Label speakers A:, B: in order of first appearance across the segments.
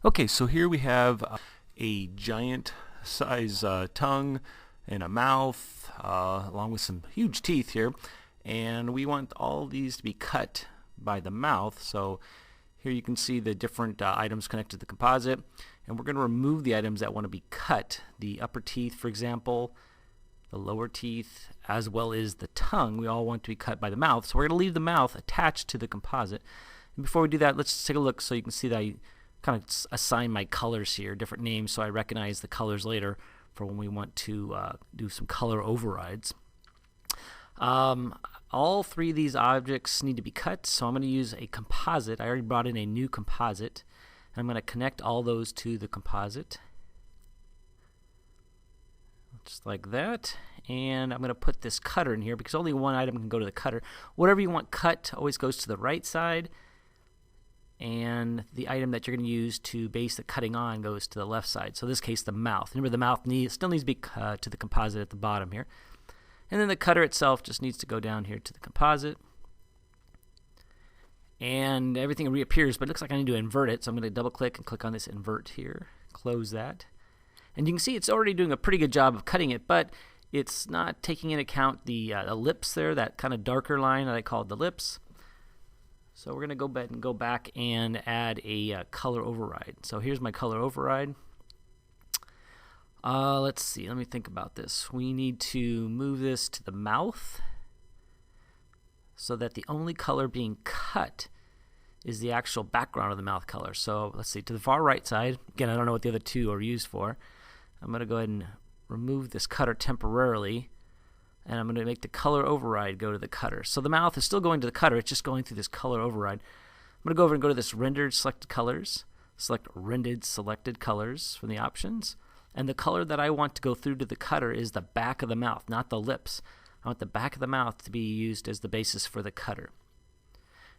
A: Okay, so here we have a giant size tongue and a mouth, along with some huge teeth here. And we want all these to be cut by the mouth. So here you can see the different items connected to the composite. And we're going to remove the items that want to be cut. The upper teeth, for example, the lower teeth, as well as the tongue, we all want to be cut by the mouth. So we're going to leave the mouth attached to the composite. And before we do that, let's take a look so you can see that I kind of assign my colors here, different names, so I recognize the colors later for when we want to do some color overrides. All three of these objects need to be cut, so I'm going to use a composite. I already brought in a new composite. I'm going to connect all those to the composite, just like that. And I'm going to put this cutter in here because only one item can go to the cutter. Whatever you want cut always goes to the right side, and the item that you're going to use to base the cutting on goes to the left side. So in this case, the mouth. Remember, the mouth still needs to be cut to the composite at the bottom here. And then the cutter itself just needs to go down here to the composite. And everything reappears, but it looks like I need to invert it. So I'm going to double click and click on this invert here. Close that. And you can see it's already doing a pretty good job of cutting it, but it's not taking into account the lips there, that kind of darker line that I called the lips. So we're going to go back and add a color override. So here's my color override. Let's see. Let me think about this. We need to move this to the mouth so that the only color being cut is the actual background of the mouth color. So let's see. To the far right side, again, I don't know what the other two are used for. I'm going to go ahead and remove this cutter temporarily. And I'm going to make the color override go to the cutter. So the mouth is still going to the cutter, it's just going through this color override. I'm going to go over and go to this rendered selected colors, select rendered selected colors from the options, and the color that I want to go through to the cutter is the back of the mouth, not the lips. I want the back of the mouth to be used as the basis for the cutter.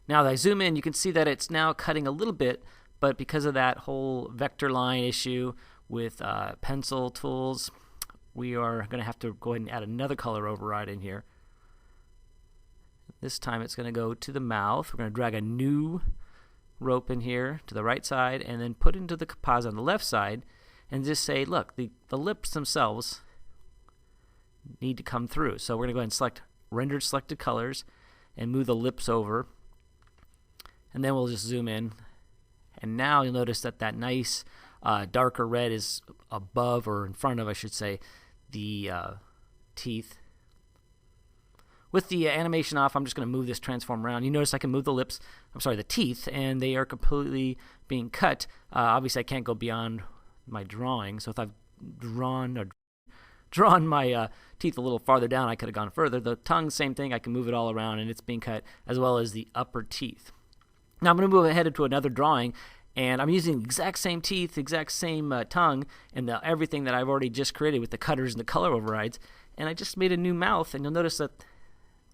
A: Now that I zoom in, you can see that it's now cutting a little bit, but because of that whole vector line issue with pencil tools, we are going to have to go ahead and add another color override in here. This time it's going to go to the mouth. We're going to drag a new rope in here to the right side and then put into the composite on the left side and just say, look, the lips themselves need to come through. So we're going to go ahead and select rendered selected colors and move the lips over. And then we'll just zoom in. And now you'll notice that that nice darker red is above, or in front of, I should say, the teeth. With the animation off, I'm just going to move this transform around. You notice I can move the teeth, and they are completely being cut. Obviously, I can't go beyond my drawing, so if I've drawn my teeth a little farther down, I could have gone further. The tongue, same thing. I can move it all around, and it's being cut, as well as the upper teeth. Now I'm going to move ahead to another drawing, and I'm using the exact same teeth, exact same tongue, and everything that I've already just created with the cutters and the color overrides. And I just made a new mouth, and you'll notice that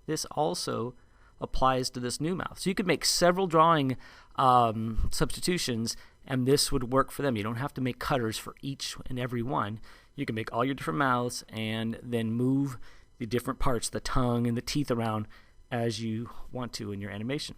A: this also applies to this new mouth. So you could make several drawing substitutions, and this would work for them. You don't have to make cutters for each and every one. You can make all your different mouths and then move the different parts, the tongue and the teeth, around as you want to in your animation.